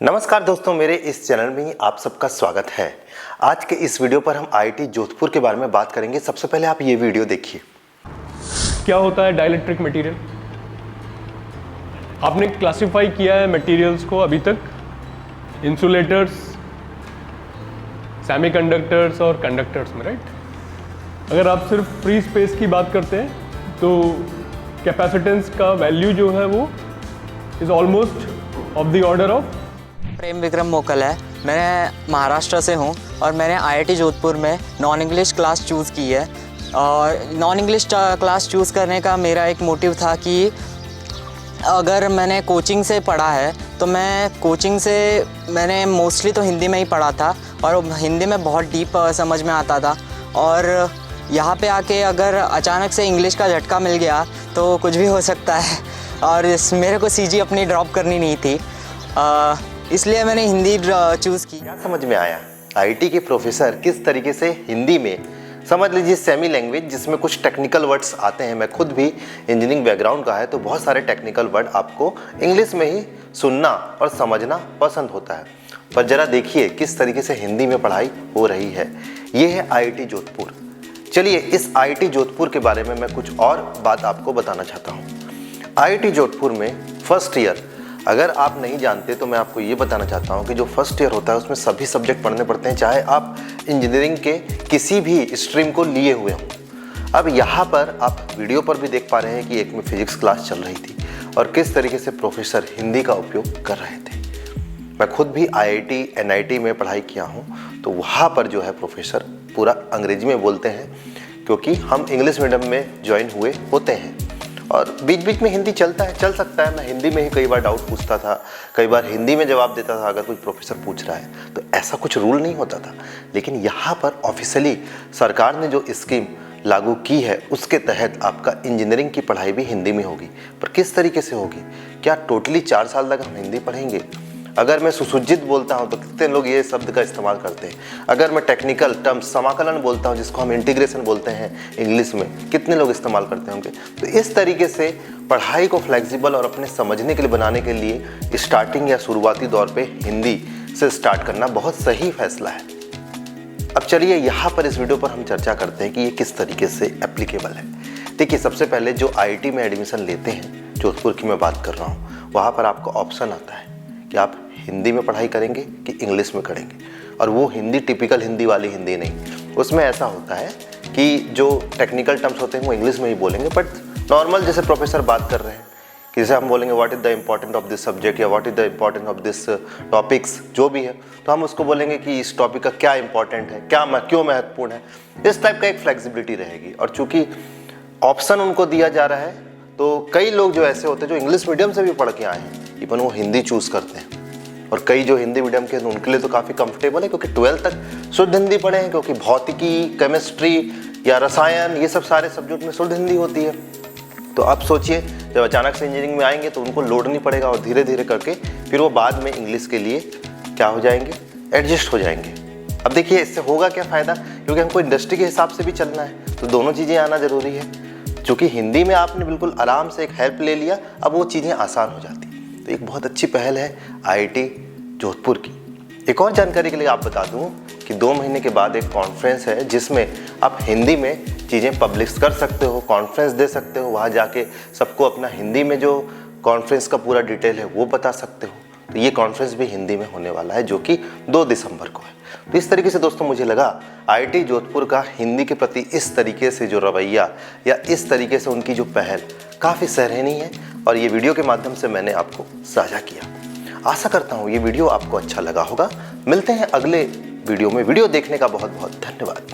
नमस्कार दोस्तों, मेरे इस चैनल में आप सबका स्वागत है। आज के इस वीडियो पर हम आईआईटी जोधपुर के बारे में बात करेंगे। सबसे पहले आप ये वीडियो देखिए। क्या होता है डाइलेक्ट्रिक मटेरियल? आपने क्लासिफाई किया है मटेरियल्स को अभी तक इंसुलेटर्स, सेमीकंडक्टर्स और कंडक्टर्स में, राइट? अगर आप सिर्फ फ्री स्पेस की बात करते हैं तो कैपेसिटेंस का वैल्यू जो है वो is almost of the order of. Prem Vikram Mokal है, मैं महाराष्ट्र से हूँ और मैंने आईआईटी जोधपुर में नॉन इंग्लिश क्लास चूज़ की है। और नॉन इंग्लिश क्लास चूज़ करने का मेरा एक मोटिव था कि अगर मैंने कोचिंग से पढ़ा है तो मैंने मोस्टली तो हिंदी में ही पढ़ा था और हिंदी में बहुत डीप समझ में आता था। और यहाँ पे आके अगर अचानक से इंग्लिश का झटका मिल गया तो कुछ भी हो सकता है। और मेरे को सीजी अपनी ड्रॉप करनी नहीं थी, इसलिए मैंने हिंदी चूज़ की। क्या समझ में आया? आईआईटी के प्रोफेसर किस तरीके से हिंदी में, समझ लीजिए सेमी लैंग्वेज जिसमें कुछ टेक्निकल वर्ड्स आते हैं। मैं खुद भी इंजीनियरिंग बैकग्राउंड का है तो बहुत सारे टेक्निकल वर्ड आपको इंग्लिश में ही सुनना और समझना पसंद होता है। पर ज़रा देखिए किस तरीके से हिंदी में पढ़ाई हो रही है। ये है आईआईटी जोधपुर। चलिए इस आईआईटी जोधपुर के बारे में मैं कुछ और बात आपको बताना चाहता हूँ। आईआईटी जोधपुर में फर्स्ट ईयर, अगर आप नहीं जानते तो मैं आपको ये बताना चाहता हूँ कि जो फर्स्ट ईयर होता है उसमें सभी सब्जेक्ट पढ़ने पड़ते हैं, चाहे आप इंजीनियरिंग के किसी भी स्ट्रीम को लिए हुए हों। अब यहाँ पर आप वीडियो पर भी देख पा रहे हैं कि एक में फिजिक्स क्लास चल रही थी और किस तरीके से प्रोफेसर हिंदी का उपयोग कर रहे थे। मैं खुद भी आईआईटी एनआईटी में पढ़ाई किया हूँ तो वहाँ पर जो है प्रोफेसर पूरा अंग्रेजी में बोलते हैं, क्योंकि हम इंग्लिश मीडियम में ज्वाइन हुए होते हैं और बीच बीच में हिंदी चल सकता है। मैं हिंदी में ही कई बार डाउट पूछता था, कई बार हिंदी में जवाब देता था अगर कोई प्रोफेसर पूछ रहा है। तो ऐसा कुछ रूल नहीं होता था, लेकिन यहाँ पर ऑफिशियली सरकार ने जो स्कीम लागू की है उसके तहत आपका इंजीनियरिंग की पढ़ाई भी हिंदी में होगी। पर किस तरीके से होगी? क्या टोटली 4 साल तक हम हिंदी पढ़ेंगे? अगर मैं सुसज्जित बोलता हूं तो कितने लोग ये शब्द का इस्तेमाल करते हैं। अगर मैं टेक्निकल टर्म्स समाकलन बोलता हूं जिसको हम इंटीग्रेशन बोलते हैं इंग्लिश में, कितने लोग इस्तेमाल करते होंगे। तो इस तरीके से पढ़ाई को फ्लेक्सिबल और अपने समझने के लिए बनाने के लिए स्टार्टिंग या शुरुआती दौर पे हिंदी से स्टार्ट करना बहुत सही फैसला है। अब चलिए यहाँ पर इस वीडियो पर हम चर्चा करते हैं कि ये किस तरीके से एप्लीकेबल है। देखिए, सबसे पहले जो आईआईटी में एडमिशन लेते हैं, जोधपुर की मैं बात कर रहा हूँ, वहाँ पर आपको ऑप्शन आता है कि आप हिंदी में पढ़ाई करेंगे कि इंग्लिश में करेंगे। और वो हिंदी टिपिकल हिंदी वाली हिंदी नहीं, उसमें ऐसा होता है कि जो टेक्निकल टर्म्स होते हैं वो इंग्लिश में ही बोलेंगे, बट नॉर्मल जैसे प्रोफेसर बात कर रहे हैं कि जैसे हम बोलेंगे what is the important of this subject या what is the important of this topics, जो भी है, तो हम उसको बोलेंगे कि इस टॉपिक का क्या इंपॉर्टेंट है, क्यों महत्वपूर्ण है। इस टाइप का एक फ्लेक्सिबिलिटी रहेगी। और चूँकि ऑप्शन उनको दिया जा रहा है तो कई लोग जो ऐसे होते हैं जो इंग्लिश मीडियम से भी पढ़ के आए हैं, इवन वो हिंदी चूज़ करते हैं। और कई जो हिंदी मीडियम के उनके लिए तो काफ़ी कंफर्टेबल है, क्योंकि 12th तक शुद्ध हिंदी पढ़े हैं, क्योंकि भौतिकी, केमिस्ट्री या रसायन, ये सब सारे सब्जेक्ट में शुद्ध हिंदी होती है। तो आप सोचिए जब अचानक से इंजीनियरिंग में आएंगे तो उनको लोड नहीं पड़ेगा और धीरे धीरे करके फिर वो बाद में इंग्लिश के लिए क्या हो जाएंगे, एडजस्ट हो जाएंगे। अब देखिए इससे होगा क्या फ़ायदा, क्योंकि हमको इंडस्ट्री के हिसाब से भी चलना है तो दोनों चीज़ें आना ज़रूरी है। चूँकि हिंदी में आपने बिल्कुल आराम से एक हेल्प ले लिया, अब वो चीज़ें आसान हो जाती। तो एक बहुत अच्छी पहल है आईआईटी जोधपुर की। एक और जानकारी के लिए आप बता दूं कि 2 महीने के बाद एक कॉन्फ्रेंस है जिसमें आप हिंदी में चीज़ें पब्लिश कर सकते हो, कॉन्फ्रेंस दे सकते हो, वहाँ जाके सबको अपना हिंदी में जो कॉन्फ्रेंस का पूरा डिटेल है वो बता सकते हो। तो ये कॉन्फ्रेंस भी हिंदी में होने वाला है जो कि 2 दिसंबर को है। तो इस तरीके से दोस्तों मुझे लगा आईआईटी जोधपुर का हिंदी के प्रति इस तरीके से जो रवैया या इस तरीके से उनकी जो पहल काफ़ी सराहनीय है और ये वीडियो के माध्यम से मैंने आपको साझा किया। आशा करता हूँ ये वीडियो आपको अच्छा लगा होगा। मिलते हैं अगले वीडियो में। वीडियो देखने का बहुत बहुत धन्यवाद।